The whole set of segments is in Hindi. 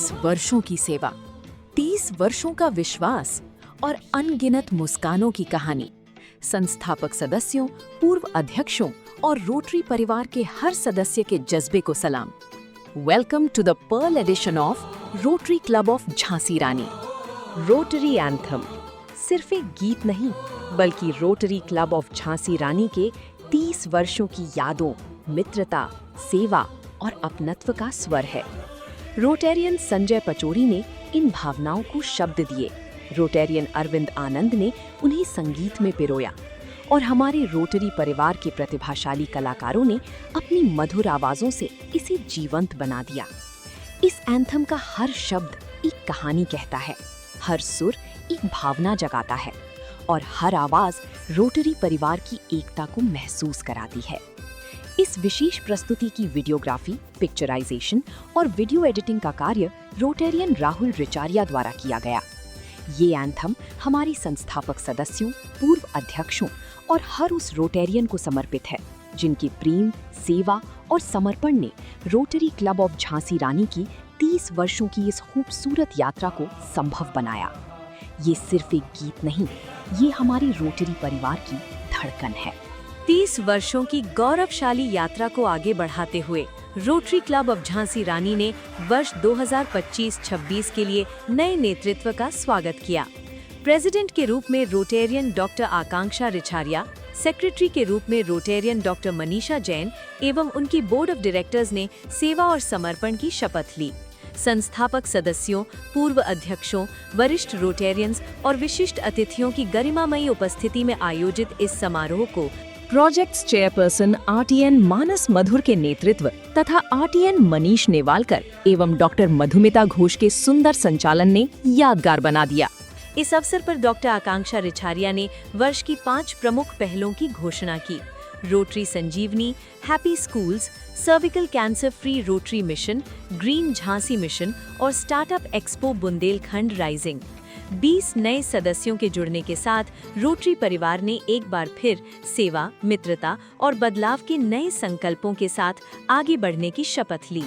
30 वर्षों की सेवा, 30 वर्षों का विश्वास और अनगिनत मुस्कानों की कहानी। संस्थापक सदस्यों, पूर्व अध्यक्षों और रोटरी परिवार के हर सदस्य के जज्बे को सलाम। Welcome to the pearl edition of Rotary club of Jhansi Rani. Rotary anthem सिर्फ एक गीत नहीं, बल्कि Rotary club of Jhansi Rani के 30 वर्षों की यादों, मित्रता, सेवा और अपनत्व का स्वर है। रोटेरियन संजय पचौरी ने इन भावनाओं को शब्द दिए, रोटेरियन अरविंद आनंद ने उन्हें संगीत में पिरोया और हमारे रोटरी परिवार के प्रतिभाशाली कलाकारों ने अपनी मधुर आवाजों से इसे जीवंत बना दिया। इस एंथम का हर शब्द एक कहानी कहता है, हर सुर एक भावना जगाता है और हर आवाज रोटरी परिवार की एकता को महसूस कराती है। इस विशेष प्रस्तुति की वीडियोग्राफी, पिक्चराइजेशन और वीडियो एडिटिंग का कार्य रोटेरियन राहुल रिचारिया द्वारा किया गया। ये एंथम हमारे संस्थापक सदस्यों, पूर्व अध्यक्षों और हर उस रोटेरियन को समर्पित है जिनकी प्रेम, सेवा और समर्पण ने रोटरी क्लब ऑफ झांसी रानी की 30 वर्षों की इस खूबसूरत यात्रा को संभव बनाया। ये सिर्फ एक गीत नहीं, ये हमारी रोटरी परिवार की धड़कन है। 30 वर्षों की गौरवशाली यात्रा को आगे बढ़ाते हुए rotary club of Jhansi Rani ने वर्ष 2025-26 के लिए नए नेतृत्व का स्वागत किया। प्रेसिडेंट के रूप में रोटेरियन डॉक्टर आकांक्षा रिचारिया, सेक्रेटरी के रूप में रोटेरियन डॉक्टर मनीषा जैन एवं उनकी बोर्ड ऑफ डायरेक्टर्स ने सेवा और समर्पण की शपथ ली। संस्थापक सदस्यों, पूर्व अध्यक्षों, वरिष्ठ रोटेरियंस और विशिष्ट अतिथियों की गरिमामयी उपस्थिति में आयोजित इस समारोह को प्रोजेक्ट्स चेयरपर्सन आरटीएन मानस मधुर के नेतृत्व तथा आरटीएन मनीष नेवालकर एवं डॉक्टर मधुमिता घोष के सुंदर संचालन ने यादगार बना दिया। इस अवसर पर डॉक्टर आकांक्षा रिचारिया ने वर्ष की 5 प्रमुख पहलों की घोषणा की। Rotary Sanjeevani, happy schools, cervical cancer free Rotary mission, green Jhansi mission और स्टार्टअप एक्सपो बुंदेलखंड राइजिंग। 20 नए सदस्यों के जुड़ने के साथ रोटरी परिवार ने एक बार फिर सेवा, मित्रता और बदलाव के नए संकल्पों के साथ आगे बढ़ने की शपथ ली।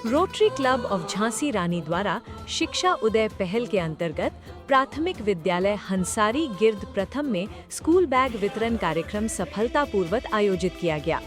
रोटरी क्लब ऑफ झांसी रानी द्वारा शिक्षा उदय पहल के अंतर्गत प्राथमिक विद्यालय हंसारी गिर्द प्रथम में स्कूल बैग वितरण कार्यक्रम सफलतापूर्वक आयोजित किया गया।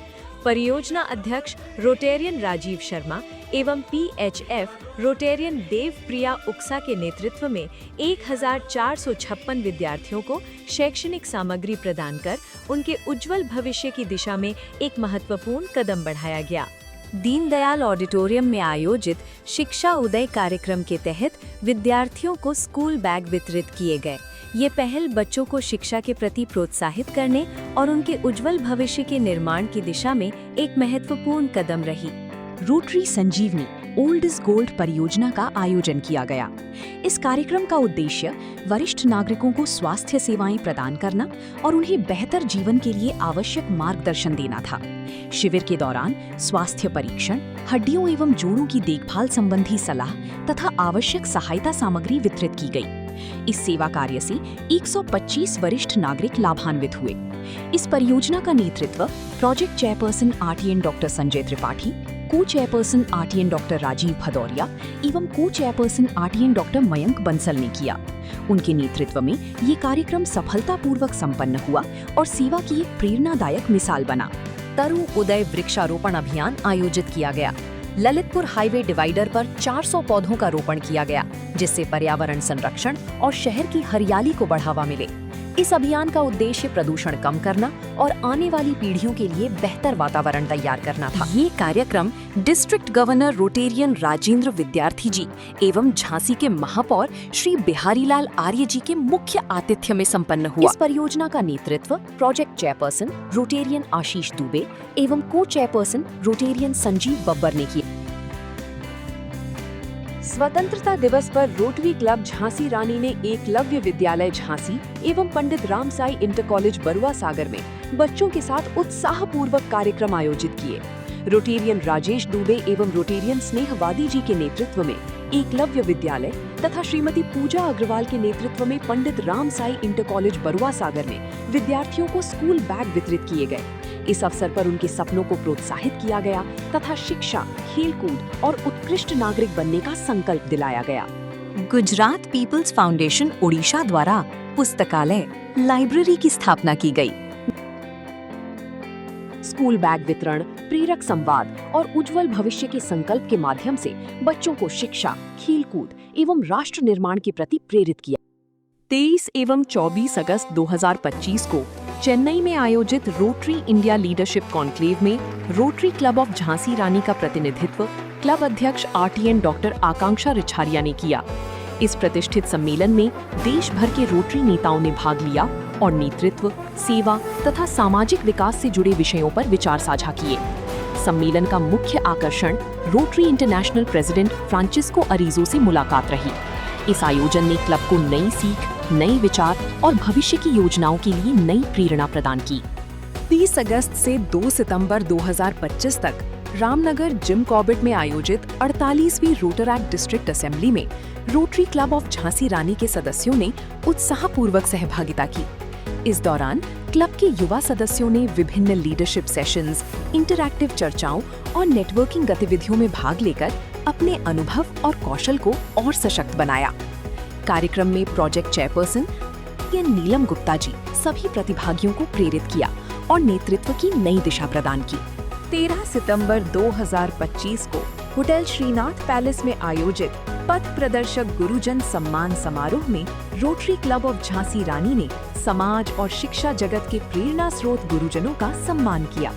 परियोजना अध्यक्ष रोटेरियन राजीव शर्मा एवं पीएचएफ रोटेरियन देव प्रिया उक्सा के नेतृत्व में 1456 विद्यार्थियों को शैक्षणिक सामग्री प्रदान कर उनके उज्जवल भविष्य की दिशा में एक महत्वपूर्ण कदम बढ़ाया गया। दीनदयाल ऑडिटोरियम में आयोजित शिक्षा उदय कार्यक्रम के तहत विद्यार्थियों को स्कूल बैग वितरित किए गए। ये पहल बच्चों को शिक्षा के प्रति प्रोत्साहित करने और उनके उज्जवल भविष्य के निर्माण की दिशा में एक महत्वपूर्ण कदम रही। Rotary Sanjivani old is gold परियोजना का आयोजन किया गया। इस कार्यक्रम का उद्देश्य वरिष्ठ नागरिकों को स्वास्थ्य सेवाएं प्रदान करना और उन्हें बेहतर जीवन के लिए आवश्यक मार्गदर्शन देना था। शिविर के दौरान स्वास्थ्य परीक्षण, हड्डियों एवं जोड़ों की देखभाल संबंधी सलाह तथा आवश्यक सहायता सामग्री वितरित की गई। इस सेवा कार्य से 125 वरिष्ठ नागरिक लाभान्वित हुए। इस परियोजना का नेतृत्व project chairperson RTN doctor Sanjay Tripathi, co chairperson RTN doctor Rajiv Bhadauria एवं co chairperson RTN doctor Mayank Bansal ने किया। उनके नेतृत्व में ये कार्यक्रम सफलतापूर्वक संपन्न हुआ और सेवा की एक प्रेरणादायक मिसाल बना। तरु उदय वृक्षारोपण अभियान आयोजित किया गया। ललितपुर हाईवे डिवाइडर पर 400 पौधों का रोपण किया गया, जिससे पर्यावरण संरक्षण और शहर की हरियाली को बढ़ावा मिले। इस अभियान का उद्देश्य प्रदूषण कम करना और आने वाली पीढ़ियों के लिए बेहतर वातावरण तैयार करना था। ये कार्यक्रम डिस्ट्रिक्ट गवर्नर रोटेरियन राजेंद्र विद्यार्थी जी एवं झांसी के महापौर श्री बिहारीलाल आर्य जी के मुख्य आतिथ्य में संपन्न हुआ। इस परियोजना का नेतृत्व प्रोजेक्ट चेयरपर्सन रोटेरियन आशीष दुबे एवं co chairperson Rotarian Sanjeev Babbar ने किया। स्वतंत्रता दिवस पर रोटरी क्लब झांसी रानी ने एकलव्य विद्यालय झांसी एवं पंडित रामसाई इंटर कॉलेज बरुआ सागर में बच्चों के साथ उत्साहपूर्वक कार्यक्रम आयोजित किए। रोटेरियन राजेश दुबे एवं रोटेरियन स्नेहवादी जी के नेतृत्व में एकलव्य विद्यालय तथा श्रीमती पूजा अग्रवाल के नेतृत्व में पंडित रामसाई इंटर कॉलेज बरुआ सागर में विद्यार्थियों को स्कूल बैग वितरित किए गए। इस अवसर पर उनके सपनों को प्रोत्साहित किया गया तथा शिक्षा, खेलकूद और उत्कृष्ट नागरिक बनने का संकल्प दिलाया गया। गुजरात पीपल्स फाउंडेशन ओडिशा द्वारा पुस्तकालय, लाइब्रेरी की स्थापना की गई। स्कूल बैग वितरण, प्रेरक संवाद और उज्जवल भविष्य के संकल्प के माध्यम से बच्चों को शिक्षा, खेलकूद एवं राष्ट्र निर्माण के प्रति प्रेरित किया। 23 एवं 24 अगस्त 2025 को चेन्नई में आयोजित रोटरी इंडिया लीडरशिप कॉन्क्लेव में रोटरी क्लब ऑफ झांसी रानी का प्रतिनिधित्व क्लब अध्यक्ष RTN डॉक्टर आकांक्षा रिछारिया ने किया। इस प्रतिष्ठित सम्मेलन में देश भर के रोटरी नेताओं ने भाग लिया और नेतृत्व, सेवा तथा सामाजिक विकास से जुड़े विषयों पर विचार साझा किए। सम्मेलन का मुख्य आकर्षण रोटरी इंटरनेशनल प्रेसिडेंट फ्रांसिस्को अरीजो से मुलाकात रही। इस आयोजन ने क्लब को नई सीख, नए विचार और भविष्य की योजनाओं के लिए नई प्रेरणा प्रदान की। 30 अगस्त से 2 सितंबर 2025 तक रामनगर जिम कॉर्बेट में आयोजित 48वीं रोटरैक्ट डिस्ट्रिक्ट असेंबली में Rotary club of Jhansi Rani के सदस्यों ने उत्साहपूर्वक सहभागिता की। इस दौरान क्लब के युवा सदस्यों ने विभिन्न लीडरशिप सेशंस, इंटरैक्टिव चर्चाओं और नेटवर्किंग गतिविधियों में भाग लेकर अपने अनुभव और कौशल को और सशक्त बनाया। कार्यक्रम में प्रोजेक्ट चेयरपर्सन नीलम गुप्ता जी सभी प्रतिभागियों को प्रेरित किया और नेतृत्व की नई दिशा प्रदान की। 13 सितंबर 2025 को होटल श्रीनाथ पैलेस में आयोजित पथ प्रदर्शक गुरुजन सम्मान समारोह में Rotary club of Jhansi Rani ने समाज और शिक्षा जगत के प्रेरणा स्रोत गुरुजनों का सम्मान किया।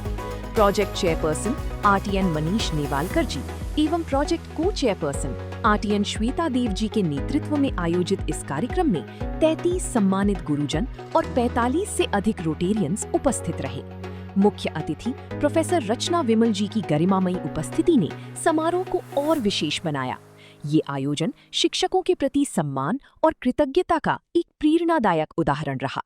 Project chairperson RTN Manish Newalkar ji एवं project co chairperson RTN Shweta Dev ji के नेतृत्व में आयोजित इस कार्यक्रम में 33 सम्मानित गुरुजन और 45 से अधिक रोटेरियंस उपस्थित रहे। मुख्य अतिथि प्रोफेसर रचना विमल जी की गरिमामयी उपस्थिति ने समारोह को और विशेष बनाया। ये आयोजन शिक्षकों के प्रति सम्मान और कृतज्ञता का एक प्रेरणादायक उदाहरण रहा।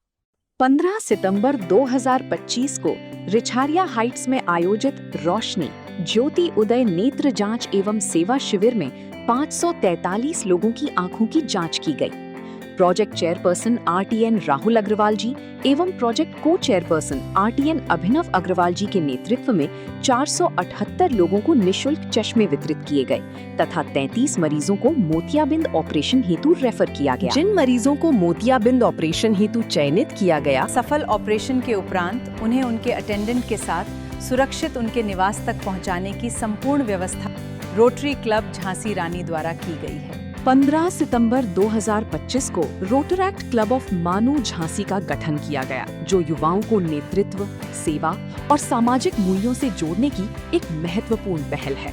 15 सितंबर 2025 को रिछारिया हाइट्स में आयोजित रोशनी ज्योति उदय नेत्र जांच एवं सेवा शिविर में 543 लोगों की आंखों की जांच की गई। Project chairperson RTN Rahul Agarwal ji एवं project co chairperson RTN Abhinav Agarwal ji के नेतृत्व में 478 लोगों को निःशुल्क चश्मे वितरित किए गए तथा 33 मरीजों को मोतियाबिंद ऑपरेशन हेतु रेफर किया गया। जिन मरीजों को मोतियाबिंद ऑपरेशन हेतु चयनित किया गया, सफल ऑपरेशन के उपरांत उन्हें उनके अटेंडेंट के साथ सुरक्षित उनके निवास तक पहुंचाने की संपूर्ण व्यवस्था रोटरी क्लब झांसी रानी द्वारा की गई है। 15 सितंबर 2025 को रोटरैक्ट क्लब ऑफ मानू झांसी का गठन किया गया, जो युवाओं को नेतृत्व, सेवा और सामाजिक मूल्यों से जोड़ने की एक महत्वपूर्ण पहल है।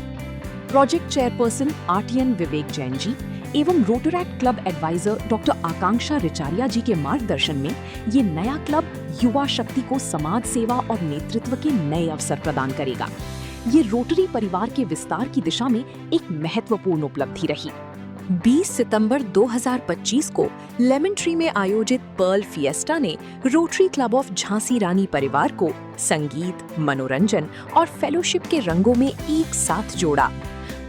प्रोजेक्ट चेयरपर्सन RTN विवेक जैन जी एवं रोटरैक्ट क्लब एडवाइजर डॉक्टर आकांक्षा रिछारिया जी के मार्गदर्शन में ये नया क्लब युवा शक्ति को समाज सेवा और नेतृत्व के नए अवसर प्रदान करेगा। ये रोटरी परिवार के विस्तार की दिशा में एक महत्वपूर्ण उपलब्धि रही। 20 सितंबर 2025 को लेमन ट्री में आयोजित पर्ल फिएस्टा ने रोटरी क्लब ऑफ झांसी रानी परिवार को संगीत, मनोरंजन और फेलोशिप के रंगों में एक साथ जोड़ा।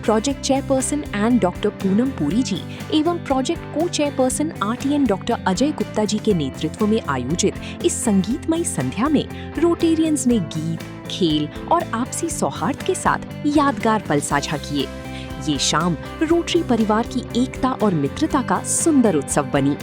Project chairperson and doctor Poonam Puri ji एवं project co chairperson RTN doctor Ajay Gupta ji के नेतृत्व में आयोजित इस संगीतमयी संध्या में रोटेरियंस ने गीत, खेल और आपसी सौहार्द के साथ यादगार पल साझा किए। ये शाम रोटरी परिवार की एकता और मित्रता का सुंदर उत्सव बनी।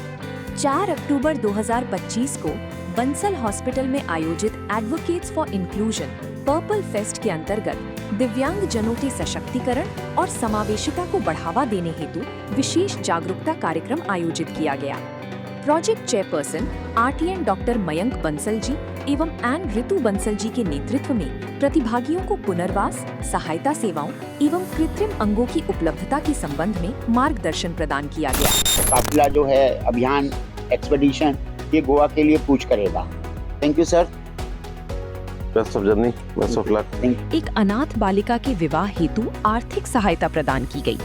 4 अक्टूबर 2025 को बंसल हॉस्पिटल में आयोजित advocates for inclusion purple fest के अंतर्गत दिव्यांग जनों के सशक्तिकरण और समावेशिता को बढ़ावा देने हेतु विशेष जागरूकता कार्यक्रम आयोजित किया गया। Project chairperson RTN doctor Mayank Bansal ji एवं एन ऋतु बंसल जी के नेतृत्व में प्रतिभागियों को पुनर्वास, सहायता सेवाओं एवं कृत्रिम अंगों की उपलब्धता के संबंध में मार्गदर्शन प्रदान किया गया। काफिला जो है अभियान एक्सपेडिशन ये गोवा के लिए पूछ करेगा। Thank you sir. Best of journey, best of luck. एक अनाथ बालिका के विवाह हेतु आर्थिक सहायता प्रदान की गई।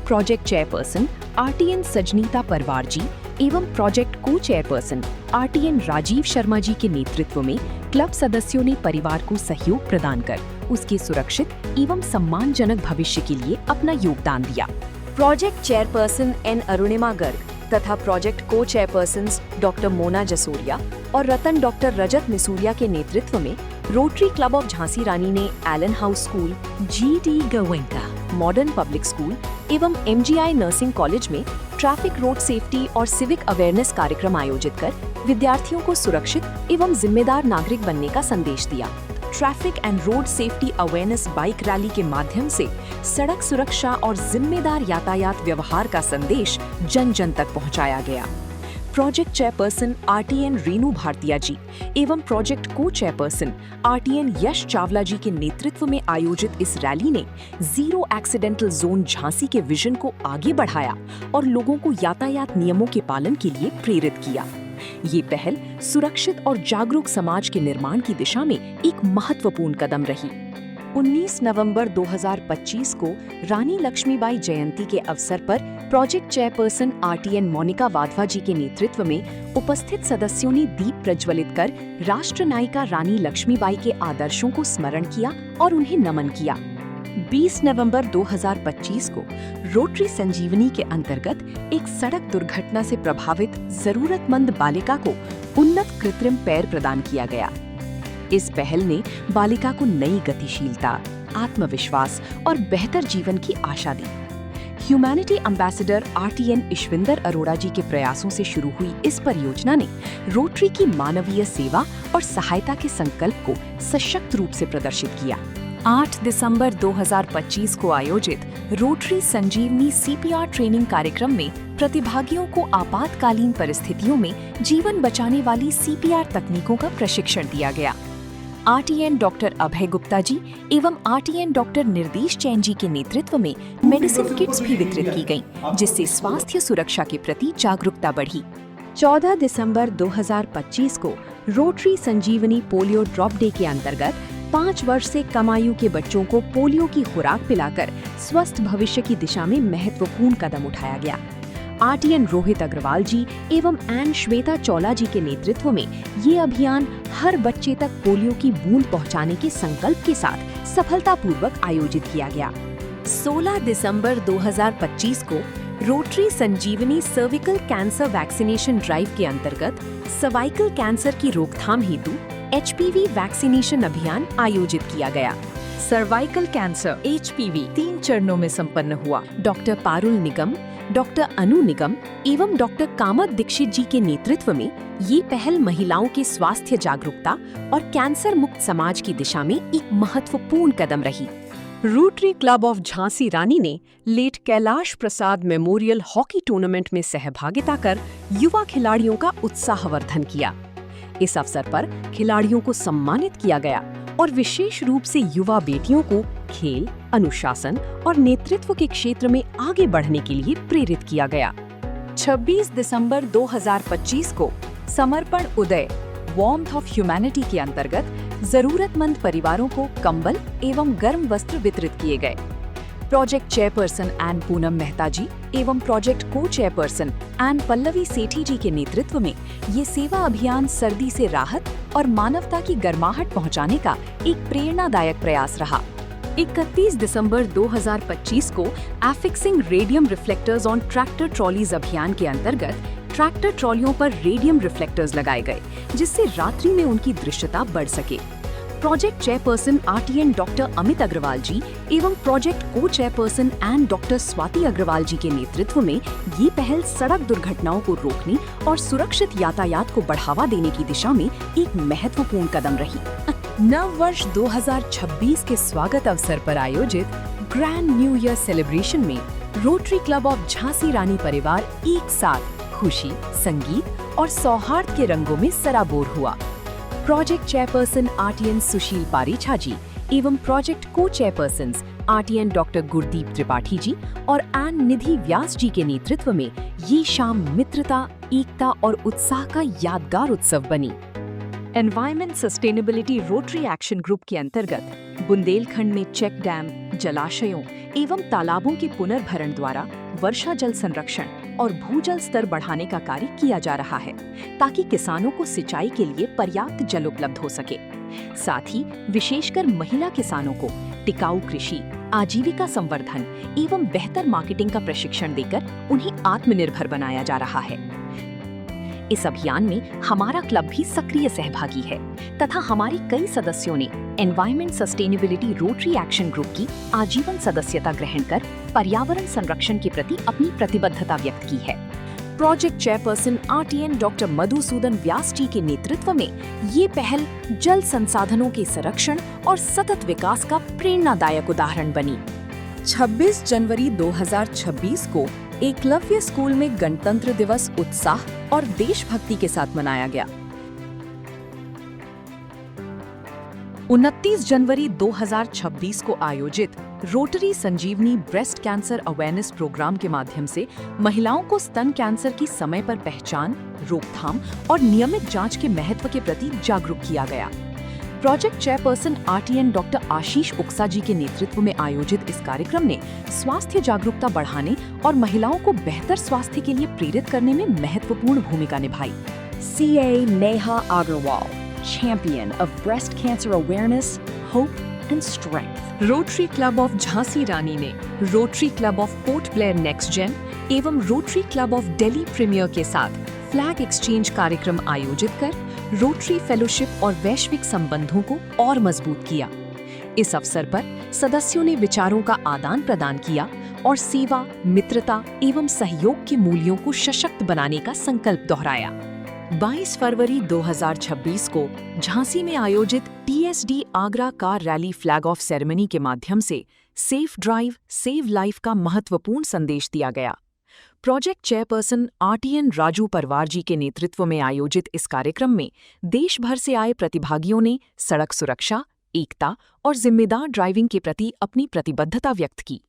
प्रोजेक्ट चेयरपर्सन RTN सजनीता परवार जी एवं project co chairperson RTN Rajiv Sharma ji के नेतृत्व में क्लब सदस्यों ने परिवार को सहयोग प्रदान कर उसके सुरक्षित एवं सम्मानजनक भविष्य के लिए अपना योगदान दिया। Project chairperson N Arunima Garg तथा project co chairperson doctor Mona Jasoria और रतन डॉक्टर रजत मिसूरिया के नेतृत्व में Rotary club of Jhansi Rani ने Allen House school, GD Goenka modern public school एवं MGI नर्सिंग कॉलेज में ट्रैफिक रोड सेफ्टी और सिविक अवेयरनेस कार्यक्रम आयोजित कर विद्यार्थियों को सुरक्षित एवं जिम्मेदार नागरिक बनने का संदेश दिया। Traffic and road safety awareness bike rally के माध्यम से सड़क सुरक्षा और जिम्मेदार यातायात व्यवहार का संदेश जन जन तक पहुंचाया गया। प्रोजेक्ट चेयरपर्सन RTN रेनू भारतीया जी एवं प्रोजेक्ट को चेयरपर्सन RTN यश चावला जी के नेतृत्व में आयोजित इस रैली ने जीरो एक्सीडेंटल जोन झांसी के विजन को आगे बढ़ाया और लोगों को यातायात नियमों के पालन के लिए प्रेरित किया। ये पहल सुरक्षित और जागरूक समाज के निर्माण की दिशा में एक महत्वपूर्ण कदम रही। 19 नवंबर 2025 को रानी लक्ष्मीबाई जयंती के अवसर पर project chairperson RTN Monika Wadhwa ji के नेतृत्व में उपस्थित सदस्यों ने दीप प्रज्वलित कर राष्ट्र नायिका रानी लक्ष्मीबाई के आदर्शों को स्मरण किया और उन्हें नमन किया। 20 नवंबर 2025 को रोटरी संजीवनी के अंतर्गत एक सड़क दुर्घटना से प्रभावित जरूरतमंद बालिका को उन्नत कृत्रिम पैर प्रदान किया गया। इस पहल ने बालिका को नई गतिशीलता, आत्मविश्वास और बेहतर जीवन की आशा दी। ह्यूमैनिटी एम्बेसडर RTN ईश्विंदर अरोड़ा जी के प्रयासों से शुरू हुई इस परियोजना ने रोटरी की मानवीय सेवा और सहायता के संकल्प को सशक्त रूप से प्रदर्शित किया। 8 दिसंबर 2025 को आयोजित रोटरी संजीवनी CPR ट्रेनिंग कार्यक्रम में प्रतिभागियों को आपातकालीन परिस्थितियों में जीवन बचाने वाली CPR तकनीकों का प्रशिक्षण दिया गया। RTN डॉक्टर अभय गुप्ता जी एवं RTN डॉक्टर निर्देश जैन जी के नेतृत्व में मेडिसिन किट्स भी वितरित की गईं, जिससे स्वास्थ्य सुरक्षा के प्रति जागरूकता बढ़ी। 14 दिसंबर 2025 को रोटरी संजीवनी पोलियो ड्रॉप डे के अंतर्गत 5 वर्ष से कम आयु के बच्चों को पोलियो की खुराक पिलाकर स्वस्थ भविष्य की दिशा में महत्वपूर्ण कदम उठाया गया। RTN रोहित अग्रवाल जी एवं एन श्वेता चौला जी के नेतृत्व में ये अभियान हर बच्चे तक पोलियो की बूंद पहुंचाने के संकल्प के साथ सफलतापूर्वक आयोजित किया गया। 16 दिसंबर 2025 को रोटरी संजीवनी सर्विकल कैंसर वैक्सीनेशन ड्राइव के अंतर्गत सर्वाइकल कैंसर की रोकथाम हेतु HPV वैक्सीनेशन अभियान आयोजित किया गया। सर्वाइकल कैंसर HPV 3 चरणों में संपन्न हुआ। डॉक्टर पारुल निगम, डॉक्टर अनु निगम एवं डॉक्टर कामत दीक्षित जी के नेतृत्व में ये पहल महिलाओं के स्वास्थ्य जागरूकता और कैंसर मुक्त समाज की दिशा में एक महत्वपूर्ण कदम रही। Rotary club of Jhansi Rani ने late Kailash Prasad memorial hockey tournament में सहभागिता कर युवा खिलाड़ियों का उत्साहवर्धन किया। इस अवसर पर खिलाड़ियों को सम्मानित किया गया और विशेष रूप से युवा बेटियों को खेल, अनुशासन और नेतृत्व के क्षेत्र में आगे बढ़ने के लिए प्रेरित किया गया। 26 दिसंबर 2025 को समर्पण उदय वार्मथ ऑफ ह्यूमैनिटी के अंतर्गत जरूरतमंद परिवारों को कंबल एवं गर्म वस्त्र वितरित किए गए। Project chairperson Ann Poonam Mehta ji एवं project co chairperson Ann Pallavi Sethi ji के नेतृत्व में ये सेवा अभियान सर्दी से राहत और मानवता की गर्माहट पहुंचाने का एक प्रेरणादायक प्रयास रहा। 31 दिसंबर 2025 को affixing radium reflectors on tractor trolleys अभियान के अंतर्गत ट्रैक्टर ट्रॉलियों पर रेडियम रिफ्लेक्टर्स लगाए गए, जिससे रात्रि में उनकी दृश्यता बढ़ सके। Project chairperson RTN doctor Amit Agarwal ji एवं project co chairperson Ann doctor Swati Agarwal ji के नेतृत्व में ये पहल सड़क दुर्घटनाओं को रोकने और सुरक्षित यातायात को बढ़ावा देने की दिशा में एक महत्वपूर्ण कदम रही। नव वर्ष 2026 के स्वागत अवसर पर आयोजित ग्रैंड न्यू ईयर सेलिब्रेशन में रोटरी क्लब ऑफ झांसी रानी परिवार एक साथ खुशी, संगीत और सौहार्द के रंगों में सराबोर हुआ। Project chairperson RTN Sushil Parichha ji एवं project co chairperson RTN doctor Gurdeep Tripathi ji और एन निधि व्यास जी के नेतृत्व में ये शाम मित्रता, एकता और उत्साह का यादगार उत्सव बनी। Environment sustainability rotary action group के अंतर्गत बुंदेलखंड में चेक डैम, जलाशयों एवं तालाबों के पुनर्भरण द्वारा वर्षा जल संरक्षण और भूजल स्तर बढ़ाने का कार्य किया जा रहा है, ताकि किसानों को सिंचाई के लिए पर्याप्त जल उपलब्ध हो सके। साथ ही विशेषकर महिला किसानों को टिकाऊ कृषि, आजीविका संवर्धन एवं बेहतर मार्केटिंग का प्रशिक्षण देकर उन्हें आत्मनिर्भर बनाया जा रहा है। इस अभियान में हमारा क्लब भी सक्रिय सहभागी है तथा हमारे कई सदस्यों ने environment sustainability rotary action group की आजीवन सदस्यता ग्रहण कर पर्यावरण संरक्षण के प्रति अपनी प्रतिबद्धता व्यक्त की है। Project chairperson RTN doctor Madhusudan Vyas ji के नेतृत्व में ये पहल जल संसाधनों के संरक्षण और सतत विकास का प्रेरणादायक उदाहरण बनी। 26 जनवरी 2026 को एकलव्य स्कूल में गणतंत्र दिवस उत्साह और देशभक्ति के साथ मनाया गया। 29 जनवरी 2026 को आयोजित रोटरी संजीवनी ब्रेस्ट कैंसर अवेयरनेस प्रोग्राम के माध्यम से महिलाओं को स्तन कैंसर की समय पर पहचान, रोकथाम और नियमित जांच के महत्व के प्रति जागरूक किया गया। प्रोजेक्ट चेयरपर्सन RTN डॉक्टर आशीष उक्सा जी के नेतृत्व में आयोजित इस कार्यक्रम ने स्वास्थ्य जागरूकता बढ़ाने और महिलाओं को बेहतर स्वास्थ्य के लिए प्रेरित करने में महत्वपूर्ण भूमिका निभाई। CA Neha Agarwal, Champion of Breast Cancer Awareness, Hope and Strength। Rotary club of Jhansi Rani ने Rotary club of Port Blair next gen एवं Rotary club of Delhi premier के साथ फ्लैग एक्सचेंज कार्यक्रम आयोजित कर रोटरी फेलोशिप और वैश्विक संबंधों को और मजबूत किया। इस अवसर पर सदस्यों ने विचारों का आदान प्रदान किया और सेवा, मित्रता एवं सहयोग के मूल्यों को सशक्त बनाने का संकल्प दोहराया। 22 फरवरी 2026 को झांसी में आयोजित TSD Agra car rally flag of ceremony के माध्यम से सेफ ड्राइव सेव लाइफ का महत्वपूर्ण संदेश दिया गया। प्रोजेक्ट चेयरपर्सन RTN राजू परवार जी के नेतृत्व में आयोजित इस कार्यक्रम में देश भर से आए प्रतिभागियों ने सड़क सुरक्षा, एकता और जिम्मेदार ड्राइविंग के प्रति अपनी प्रतिबद्धता व्यक्त की।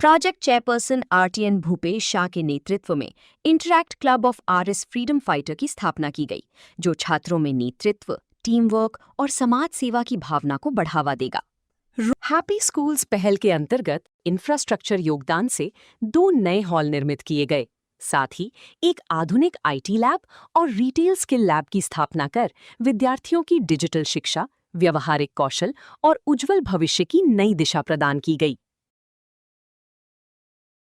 Project chairperson RTN Bhupesh Shah के नेतृत्व में interact club of RS freedom fighter की स्थापना की गई, जो छात्रों में नेतृत्व, टीम वर्क और समाज सेवा की भावना को बढ़ावा देगा। हैप्पी स्कूल्स पहल के अंतर्गत इंफ्रास्ट्रक्चर योगदान से 2 नए हॉल निर्मित किए गए। साथ ही एक आधुनिक IT लैब और रिटेल स्किल लैब की स्थापना कर विद्यार्थियों की डिजिटल शिक्षा, व्यवहारिक कौशल और उज्जवल भविष्य की नई दिशा प्रदान की गई।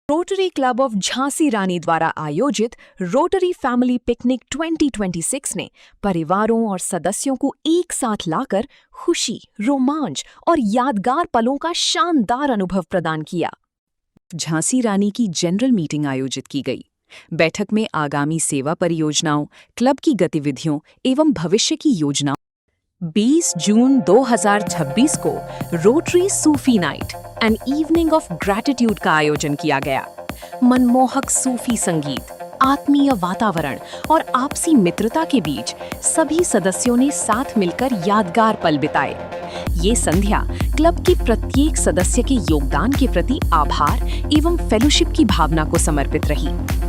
रोटरी क्लब ऑफ झांसी रानी द्वारा आयोजित रोटरी फैमिली पिकनिक 2026 ने परिवारों और सदस्यों को एक साथ लाकर खुशी, रोमांच और यादगार पलों का शानदार अनुभव प्रदान किया। झांसी रानी की जनरल मीटिंग आयोजित की गई। बैठक में आगामी सेवा परियोजनाओं, क्लब की गतिविधियों एवं भविष्य की योजनाओं। 20 जून 2026 को rotary Sufi night and evening of gratitude का आयोजन किया गया। मनमोहक सूफी संगीत, आत्मीय वातावरण और आपसी मित्रता के बीच सभी सदस्यों ने साथ मिलकर यादगार पल बिताए। ये संध्या क्लब की प्रत्येक सदस्य के योगदान के प्रति आभार एवं फेलोशिप की भावना को समर्पित रही।